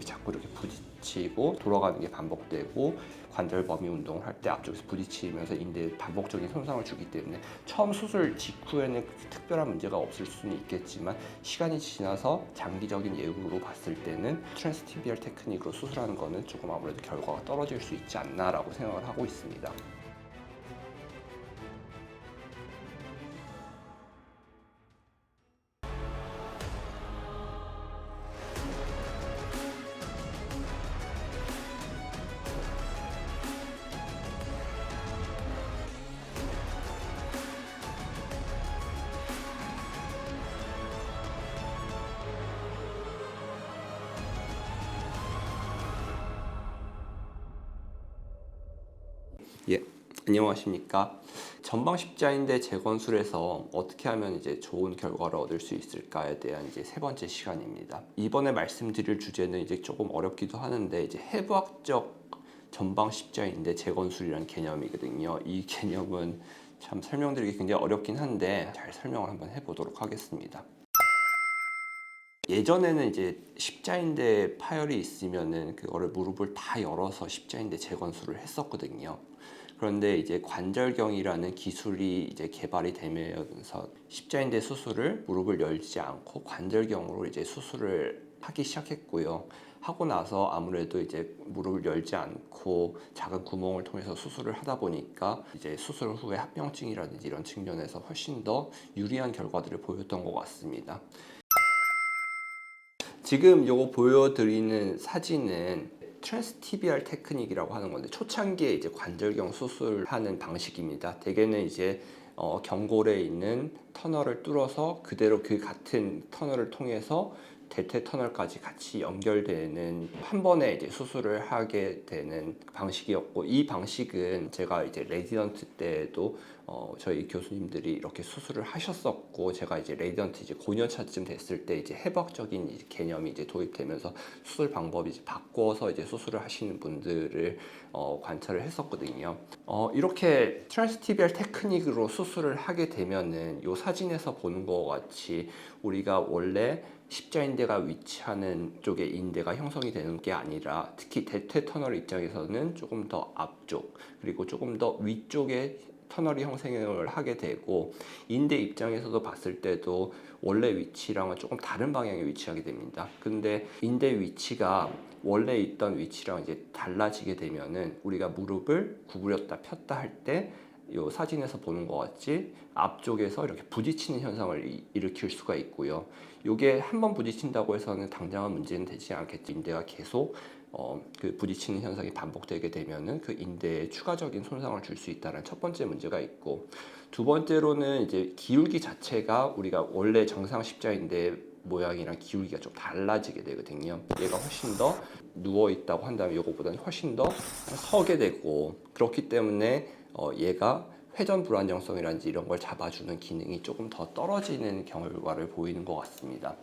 무릎이 자꾸 이렇게 부딪히고 돌아가는 게 반복되고 관절 범위 운동을 할 때 앞쪽에서 부딪히면서 인대에 반복적인 손상을 주기 때문에 처음 수술 직후에는 특별한 문제가 없을 수는 있겠지만 시간이 지나서 장기적인 예후로 봤을 때는 트랜스티비얼 테크닉으로 수술하는 거는 조금 아무래도 결과가 떨어질 수 있지 않나라고 생각을 하고 있습니다. 예, 안녕하십니까. 전방 십자인대 재건술에서 어떻게 하면 이제 좋은 결과를 얻을 수 있을까에 대한 이제 세 번째 시간입니다. 이번에 말씀드릴 주제는 이제 조금 어렵기도 하는데 이제 해부학적 전방 십자인대 재건술이라는 개념이거든요. 이 개념은 참 설명드리기 굉장히 어렵긴 한데 잘 설명을 한번 해보도록 하겠습니다. 예전에는 이제 십자인대 파열이 있으면은 그거를 무릎을 다 열어서 십자인대 재건술을 했었거든요. 그런데 이제 관절경이라는 기술이 이제 개발이 되면서 십자인대 수술을 무릎을 열지 않고 관절경으로 이제 수술을 하기 시작했고요. 하고 나서 아무래도 이제 무릎을 열지 않고 작은 구멍을 통해서 수술을 하다 보니까 이제 수술 후에 합병증이라든지 이런 측면에서 훨씬 더 유리한 결과들을 보였던 것 같습니다. 지금 요거 보여드리는 사진은 트랜스티비얼 테크닉이라고 하는 건데 초창기에 이제 관절경 수술하는 방식입니다. 대개는 이제 경골에 있는 터널을 뚫어서 그대로 그 같은 터널을 통해서 대퇴 터널까지 같이 연결되는 한 번에 이제 수술을 하게 되는 방식이었고, 이 방식은 제가 이제 레지던트 때도 저희 교수님들이 이렇게 수술을 하셨었고, 제가 이제 레지던트 이제 5년차쯤 됐을 때 이제 해부학적인 이제 개념이 이제 도입되면서 수술 방법이 이제 바꿔서 이제 수술을 하시는 분들을 관찰을 했었거든요. 이렇게 트랜스티비얼 테크닉으로 수술을 하게 되면은 이 사진에서 보는 것 같이 우리가 원래 십자인대가 위치하는 쪽에 인대가 형성이 되는 게 아니라, 특히 대퇴 터널 입장에서는 조금 더 앞쪽 그리고 조금 더 위쪽에 터널이 형성을 하게 되고, 인대 입장에서도 봤을 때도 원래 위치랑은 조금 다른 방향에 위치하게 됩니다. 근데 인대 위치가 원래 있던 위치랑 이제 달라지게 되면은 우리가 무릎을 구부렸다 폈다 할 때 이 사진에서 보는 것 같이 앞쪽에서 이렇게 부딪히는 현상을 일으킬 수가 있고요. 이게 한번 부딪힌다고 해서는 당장은 문제는 되지 않겠지. 인대가 계속 그 부딪히는 현상이 반복되게 되면은 그 인대에 추가적인 손상을 줄 수 있다는 첫 번째 문제가 있고, 두 번째로는 이제 기울기 자체가 우리가 원래 정상 십자인대 모양이랑 기울기가 좀 달라지게 되거든요. 얘가 훨씬 더 누워 있다고 한다면 이거보다는 훨씬 더 서게 되고, 그렇기 때문에 얘가 회전 불안정성이라든지 이런 걸 잡아주는 기능이 조금 더 떨어지는 결과를 보이는 것 같습니다.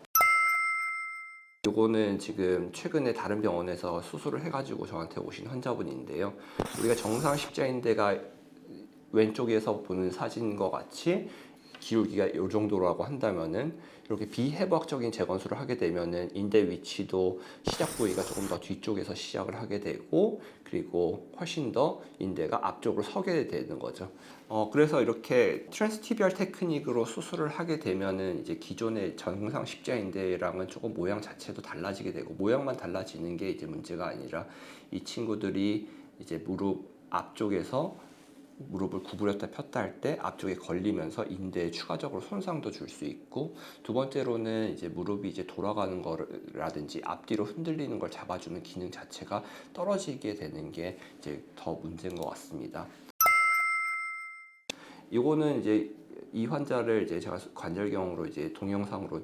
요거는 지금 최근에 다른 병원에서 수술을 해가지고 저한테 오신 환자분인데요. 우리가 정상 십자인대가 왼쪽에서 보는 사진과 같이 기울기가 이 정도라고 한다면은, 이렇게 비해부학적인 재건술을 하게 되면은 인대 위치도 시작 부위가 조금 더 뒤쪽에서 시작을 하게 되고, 그리고 훨씬 더 인대가 앞쪽으로 서게 되는 거죠. 그래서 이렇게 트랜스티비얼 테크닉으로 수술을 하게 되면은 이제 기존의 정상 십자인대랑은 조금 모양 자체도 달라지게 되고, 모양만 달라지는 게 이제 문제가 아니라 이 친구들이 이제 무릎 앞쪽에서 무릎을 구부렸다 폈다 할 때 앞쪽에 걸리면서 인대에 추가적으로 손상도 줄 수 있고, 두 번째로는 이제 무릎이 이제 돌아가는 거라든지 앞뒤로 흔들리는 걸 잡아주는 기능 자체가 떨어지게 되는 게 이제 더 문제인 것 같습니다. 이거는 이제 이 환자를 이제 제가 관절경으로 이제 동영상으로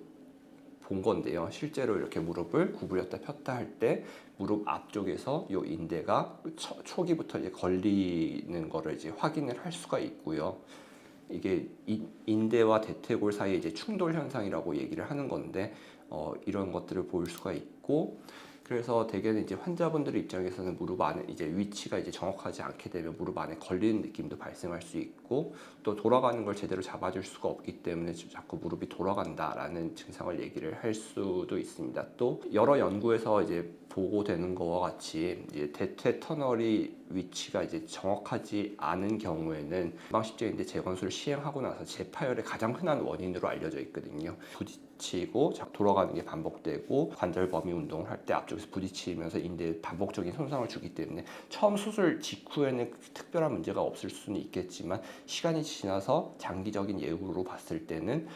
본 건데요. 실제로 이렇게 무릎을 구부렸다 폈다 할 때 무릎 앞쪽에서 이 인대가 초기부터 이제 걸리는 거를 이제 확인을 할 수가 있고요. 이게 인대와 대퇴골 사이에 이제 충돌 현상이라고 얘기를 하는 건데, 이런 것들을 볼 수가 있고, 그래서 대개는 이제 환자분들 입장에서는 무릎 안에 이제 위치가 이제 정확하지 않게 되면 무릎 안에 걸리는 느낌도 발생할 수 있고, 또 돌아가는 걸 제대로 잡아줄 수가 없기 때문에 자꾸 무릎이 돌아간다라는 증상을 얘기를 할 수도 있습니다. 또 여러 연구에서 이제 보고되는 거와 같이 이제 대퇴 터널이 위치가 이제 정확하지 않은 경우에는 방십자인대 재건술을 시행하고 나서 재파열의 가장 흔한 원인으로 알려져 있거든요. 부딪히고 돌아가는 게 반복되고 관절 범위 운동을 할 때 앞쪽에서 부딪히면서 인대에 반복적인 손상을 주기 때문에 처음 수술 직후에는 특별한 문제가 없을 수는 있겠지만, 시간이 지나서 장기적인 예후로 봤을 때는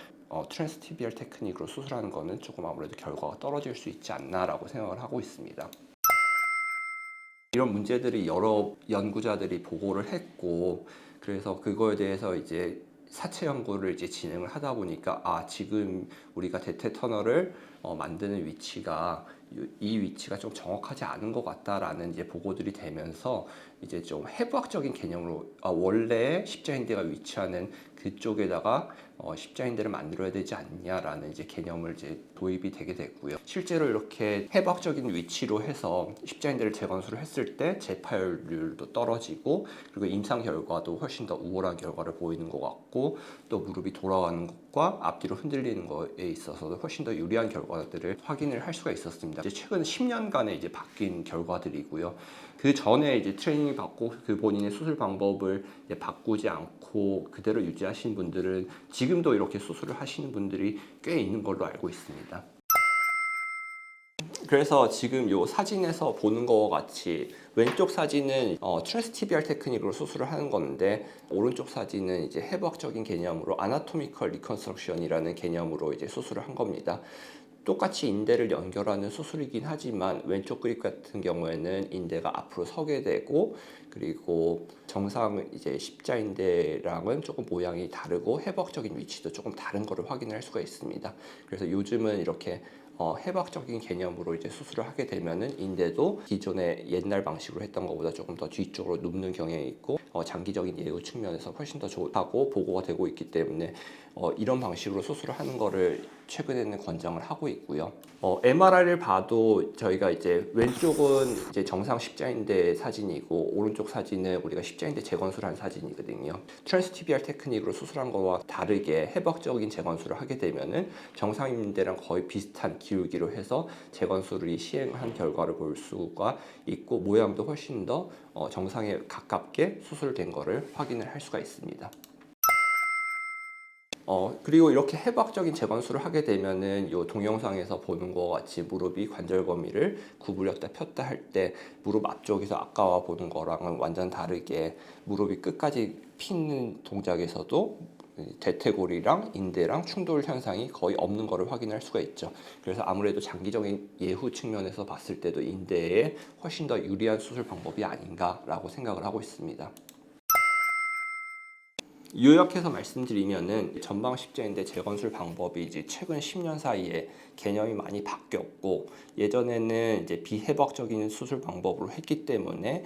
트랜스티비얼 테크닉으로 수술하는 거는 조금 아무래도 결과가 떨어질 수 있지 않나라고 생각을 하고 있습니다. 이런 문제들이 여러 연구자들이 보고를 했고, 그래서 그거에 대해서 이제 사체 연구를 이제 진행을 하다 보니까 지금 우리가 대퇴 터널을 만드는 위치가 이 위치가 좀 정확하지 않은 것 같다라는 이제 보고들이 되면서 이제 좀 해부학적인 개념으로 원래 십자인대가 위치하는 그쪽에다가 십자인대를 만들어야 되지 않냐라는 이제 개념을 이제 도입이 되게 됐고요. 실제로 이렇게 해부학적인 위치로 해서 십자인대를 재건술을 했을 때 재파열률도 떨어지고, 그리고 임상 결과도 훨씬 더 우월한 결과를 보이는 것 같고, 또 무릎이 돌아가는 것과 앞뒤로 흔들리는 것에 있어서도 훨씬 더 유리한 결과들을 확인을 할 수가 있었습니다. 이제 최근 10년간에 이제 바뀐 결과들이고요. 그 전에 이제 트레이닝 받고 그 본인의 수술 방법을 이제 바꾸지 않고 그대로 유지하신 분들은 지금도 이렇게 수술을 하시는 분들이 꽤 있는 걸로 알고 있습니다. 그래서 지금 이 사진에서 보는 것과 같이 왼쪽 사진은 트랜스티비얼 테크닉으로 수술을 하는 건데, 오른쪽 사진은 이제 해부학적인 개념으로 아나토미컬 리컨스트럭션이라는 개념으로 이제 수술을 한 겁니다. 똑같이 인대를 연결하는 수술이긴 하지만 왼쪽 그립 같은 경우에는 인대가 앞으로 서게 되고, 그리고 정상 이제 십자인대랑은 조금 모양이 다르고 해부학적인 위치도 조금 다른 거를 확인할 수가 있습니다. 그래서 요즘은 이렇게 해부학적인 개념으로 이제 수술을 하게 되면은 인대도 기존의 옛날 방식으로 했던 것보다 조금 더 뒤쪽으로 눕는 경향이 있고, 장기적인 예후 측면에서 훨씬 더 좋다고 보고가 되고 있기 때문에 이런 방식으로 수술을 하는 거를 최근에는 권장을 하고 있고요. MRI를 봐도 저희가 이제 왼쪽은 이제 정상 십자인대 사진이고, 오른쪽 사진은 우리가 십자인대 재건술한 사진이거든요. 트랜스티비얼 테크닉으로 수술한 거와 다르게 해부학적인 재건술을 하게 되면은 정상인대랑 거의 비슷한 기울기로 해서 재건술을 시행한 결과를 볼 수가 있고, 모양도 훨씬 더 정상에 가깝게 수술된 거를 확인을 할 수가 있습니다. 그리고 이렇게 해부학적인 재건술을 하게 되면은 이 동영상에서 보는 것과 같이 무릎이 관절 범위를 구부렸다 폈다 할 때 무릎 앞쪽에서 아까와 보는 거랑은 완전 다르게 무릎이 끝까지 피는 동작에서도 대퇴골이랑 인대랑 충돌 현상이 거의 없는 것을 확인할 수가 있죠. 그래서 아무래도 장기적인 예후 측면에서 봤을 때도 인대에 훨씬 더 유리한 수술 방법이 아닌가라고 생각을 하고 있습니다. 요약해서 말씀드리면은 전방 십자인대 재건술 방법이 이제 최근 10년 사이에 개념이 많이 바뀌었고, 예전에는 이제 비해부학적인 수술 방법으로 했기 때문에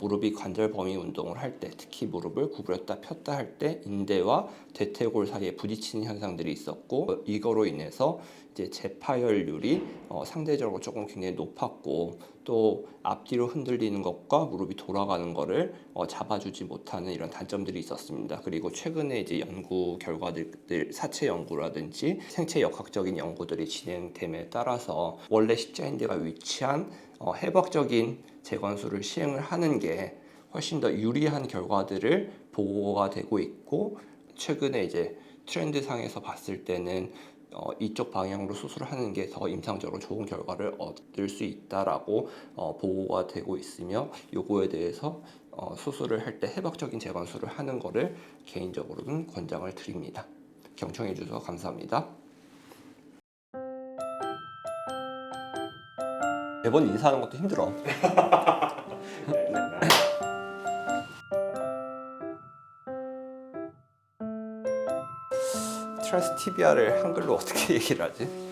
무릎이 관절 범위 운동을 할 때, 특히 무릎을 구부렸다 폈다 할 때 인대와 대퇴골 사이에 부딪히는 현상들이 있었고, 이거로 인해서 이제 재파열률이 상대적으로 조금 굉장히 높았고, 또 앞뒤로 흔들리는 것과 무릎이 돌아가는 것을 잡아주지 못하는 이런 단점들이 있었습니다. 그리고 최근에 이제 연구 결과들, 사체 연구라든지 생체 역학적인 연구들이 진행됨에 따라서 원래 십자인대가 위치한 해부학적인 재건술을 시행을 하는 게 훨씬 더 유리한 결과들을 보고가 되고 있고, 최근에 이제 트렌드상에서 봤을 때는 이쪽 방향으로 수술을 하는 게 더 임상적으로 좋은 결과를 얻을 수 있다라고 보고가 되고 있으며, 요거에 대해서 수술을 할 때 해부학적인 재건술을 하는 거를 개인적으로는 권장을 드립니다. 경청해 주셔서 감사합니다. 매번 인사하는 것도 힘들어. 트랜스티비아를 한글로 어떻게 얘기를 하지?